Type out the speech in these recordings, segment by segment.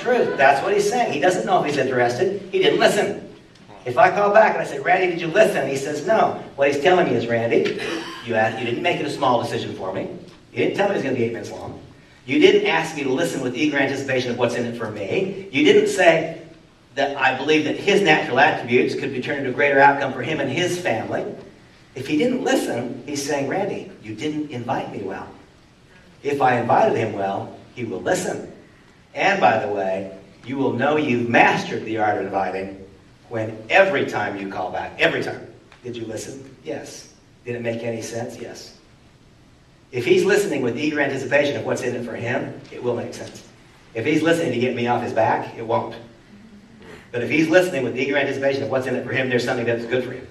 truth. That's what he's saying. He doesn't know if he's interested. He didn't listen. If I call back and I say, Randy, did you listen? He says, no. What he's telling me is, Randy, you didn't make it a small decision for me. You didn't tell me it was going to be 8 minutes long. You didn't ask me to listen with eager anticipation of what's in it for me. You didn't say that I believe that his natural attributes could be turned into a greater outcome for him and his family. If he didn't listen, he's saying, Randy, you didn't invite me well. If I invited him well, he will listen. And by the way, you will know you've mastered the art of inviting when every time you call back, every time. Did you listen? Yes. Did it make any sense? Yes. If he's listening with eager anticipation of what's in it for him, it will make sense. If he's listening to get me off his back, it won't. But if he's listening with eager anticipation of what's in it for him, there's something that's good for him.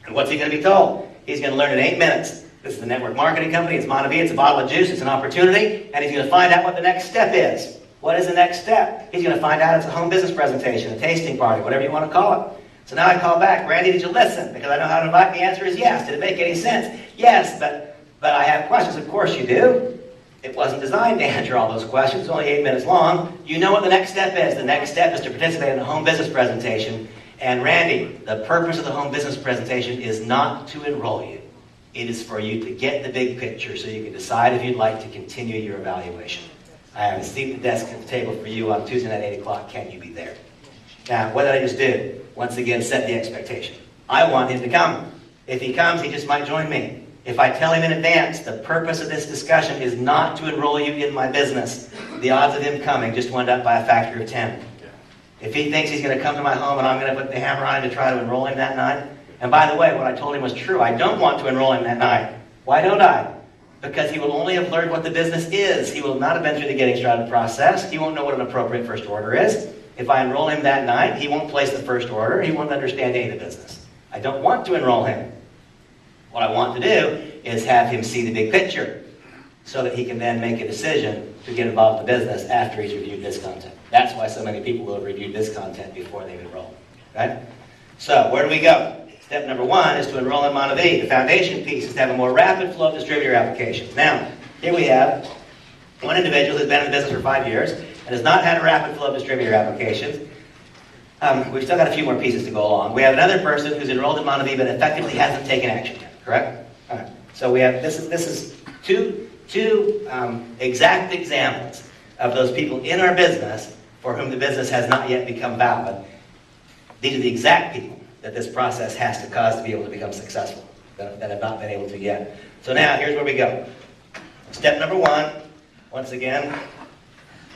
And what's he going to be told? He's going to learn in 8 minutes. This is the network marketing company. It's Monavie. It's a bottle of juice. It's an opportunity. And he's going to find out what the next step is. What is the next step? He's going to find out it's a home business presentation, a tasting party, whatever you want to call it. So now I call back, Randy, did you listen? Because I know how to invite. The answer is yes. Did it make any sense? Yes, but I have questions. Of course you do. It wasn't designed to answer all those questions. It's only 8 minutes long. You know what the next step is. The next step is to participate in a home business presentation. And Randy, the purpose of the home business presentation is not to enroll you. It is for you to get the big picture so you can decide if you'd like to continue your evaluation. I have a seat at the desk at the table for you on Tuesday night at 8 o'clock. Can you be there? Now, what did I just do? Once again, set the expectation. I want him to come. If he comes, he just might join me. If I tell him in advance, the purpose of this discussion is not to enroll you in my business, the odds of him coming just went up by a factor of 10. If he thinks he's going to come to my home and I'm going to put the hammer on him to try to enroll him that night, and by the way, what I told him was true. I don't want to enroll him that night. Why don't I? Because he will only have learned what the business is. He will not have been through the getting started process. He won't know what an appropriate first order is. If I enroll him that night, he won't place the first order. He won't understand any of the business. I don't want to enroll him. What I want to do is have him see the big picture so that he can then make a decision to get involved in the business after he's reviewed this content. That's why so many people will have reviewed this content before they've enrolled. Right? So where do we go? Step number 1 is to enroll in Monavie. The foundation piece is to have a more rapid flow of distributor applications. Now, here we have one individual who's been in the business for 5 years and has not had a rapid flow of distributor applications. We've still got a few more pieces to go along. We have another person who's enrolled in Monavie but effectively hasn't taken action yet, correct? All right. So we have this is two exact examples of those people in our business for whom the business has not yet become valid. These are the exact people that this process has to cause to be able to become successful, that have not been able to yet. So now, here's where we go. Step number 1, once again,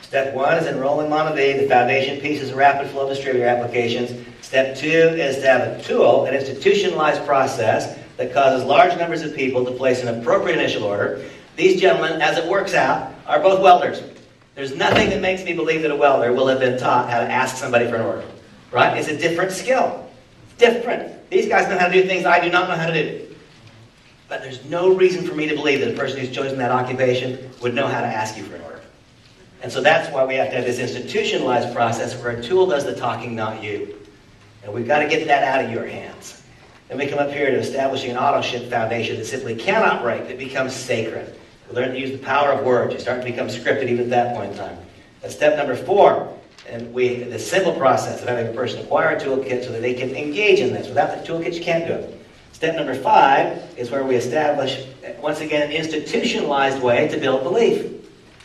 step 1 is enroll in Monavie. The foundation piece is a rapid flow of distributor applications. Step 2 is to have a tool, an institutionalized process that causes large numbers of people to place an appropriate initial order. These gentlemen, as it works out, are both welders. There's nothing that makes me believe that a welder will have been taught how to ask somebody for an order. Right? It's a different skill. Different. These guys know how to do things I do not know how to do. But there's no reason for me to believe that a person who's chosen that occupation would know how to ask you for an order. And so that's why we have to have this institutionalized process where a tool does the talking, not you. And we've got to get that out of your hands. Then we come up here to establishing an auto-ship foundation that simply cannot break, that becomes sacred. We learn to use the power of words. You start to become scripted even at that point in time. That's step number 4. And the simple process of having a person acquire a toolkit so that they can engage in this. Without the toolkit, you can't do it. Step number 5 is where we establish, once again, an institutionalized way to build belief.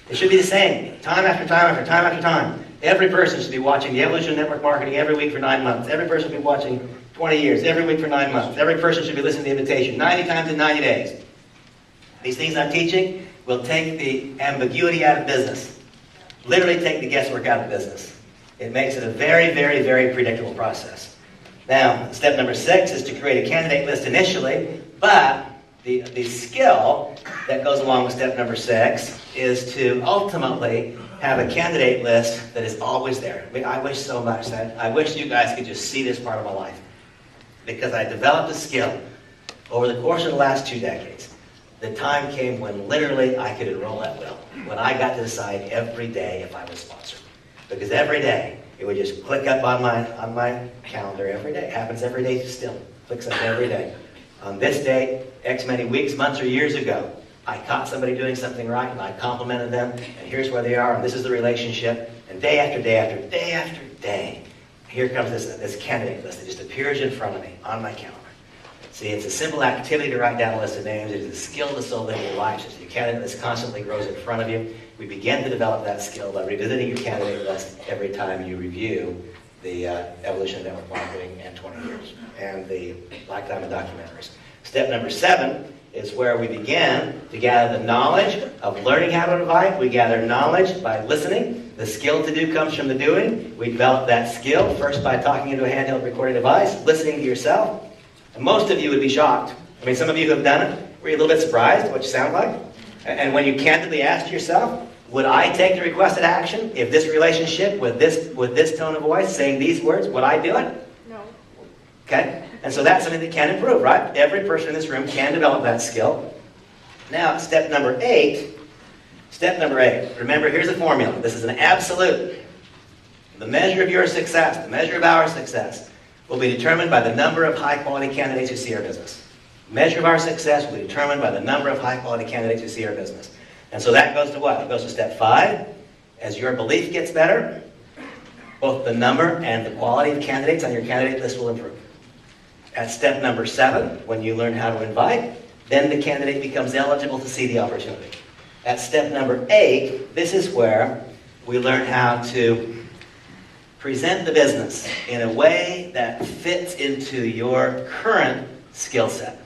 It should be the same, time after time after time after time. Every person should be watching the evolution of network marketing every week for 9 months. Every person should be watching 20 years, every week for 9 months. Every person should be listening to the invitation 90 times in 90 days. These things I'm teaching will take the ambiguity out of business. Literally take the guesswork out of business. It makes it a very, very, very predictable process. Now, step number 6 is to create a candidate list initially, but the skill that goes along with step number 6 is to ultimately have a candidate list that is always there. I wish so much that I wish you guys could just see this part of my life, because I developed a skill over the course of the last 2 decades. The time came when literally I could enroll at will, when I got to decide every day if I was sponsored. Because every day, it would just click up on my calendar every day. It happens every day still. Clicks up every day. On this date, X many weeks, months, or years ago, I caught somebody doing something right, and I complimented them, and here's where they are, and this is the relationship, and And day after day after day after day, here comes this candidate list that just appears in front of me on my calendar. See, it's a simple activity to write down a list of names. It is a skill to so live your life. So your candidate list constantly grows in front of you. We begin to develop that skill by revisiting your candidate list every time you review the evolution of network marketing and 20 years and the lifetime of documentaries. Step number 7 is where we begin to gather the knowledge of learning how to invite. We gather knowledge by listening. The skill to do comes from the doing. We develop that skill first by talking into a handheld recording device, listening to yourself. And most of you would be shocked. I mean, some of you who have done it, were you a little bit surprised at what you sound like? And when you candidly asked yourself, would I take the requested action if this relationship with this tone of voice, saying these words, would I do it? No. Okay? And so that's something that can improve, right? Every person in this room can develop that skill. Now, step number 8. Remember, here's the formula. This is an absolute. The measure of your success, the measure of our success, will be determined by the number of high-quality candidates who see our business. The measure of our success will be determined by the number of high-quality candidates who see our business. And so that goes to what? It goes to step 5. As your belief gets better, both the number and the quality of candidates on your candidate list will improve. At step number 7, when you learn how to invite, then the candidate becomes eligible to see the opportunity. At step number 8, this is where we learn how to present the business in a way that fits into your current skill set.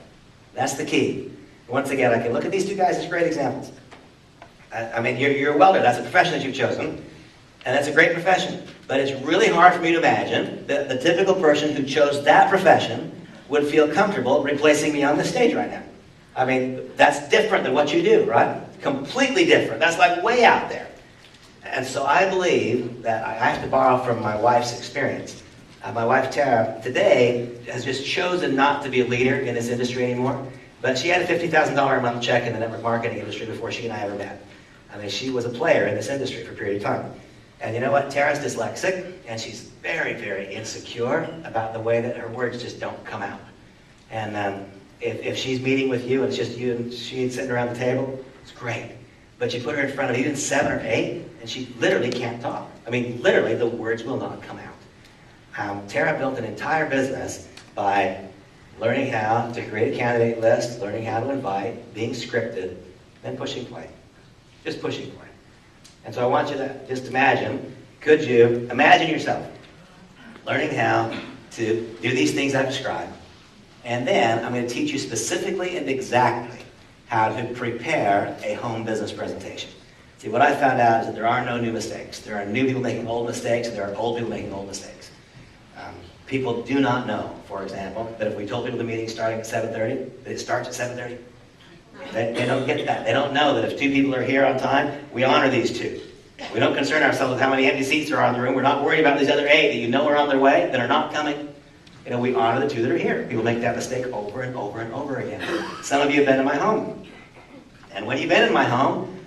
That's the key. Once again, I can look at these two guys as great examples. I mean, you're a welder. That's a profession that you've chosen, and that's a great profession. But it's really hard for me to imagine that the typical person who chose that profession would feel comfortable replacing me on the stage right now. I mean, that's different than what you do, right? Completely different. That's like way out there. And so I believe that I have to borrow from my wife's experience. My wife, Tara, today has just chosen not to be a leader in this industry anymore. But she had a $50,000 a month check in the network marketing industry before she and I ever met. I mean, she was a player in this industry for a period of time. And you know what? Tara's dyslexic, and she's very, very insecure about the way that her words just don't come out. And if she's meeting with you and it's just you and she sitting around the table, it's great. But you put her in front of even 7 or 8, and she literally can't talk. I mean, literally, the words will not come out. Tara built an entire business by learning how to create a candidate list, learning how to invite, being scripted, then pushing play. Just pushing play. And so I want you to just imagine, could you imagine yourself learning how to do these things I've described, and then I'm going to teach you specifically and exactly how to prepare a home business presentation. See, what I found out is that there are no new mistakes. There are new people making old mistakes, and there are old people making old mistakes. People do not know, for example, that if we told people the meeting starting at 7:30, that it starts at 7:30. They don't get that. They don't know that if 2 people are here on time, we honor these 2. We don't concern ourselves with how many empty seats are in the room. We're not worried about these other 8 that you know are on their way, that are not coming. You know, we honor the 2 that are here. People make that mistake over and over and over again. Some of you have been in my home. And when you've been in my home,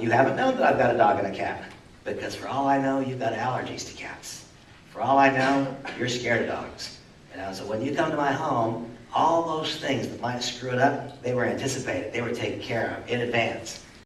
you haven't known that I've got a dog and a cat. Because for all I know, you've got allergies to cats. For all I know, you're scared of dogs. You know, so when you come to my home, all those things that might screw it up, they were anticipated. They were taken care of in advance.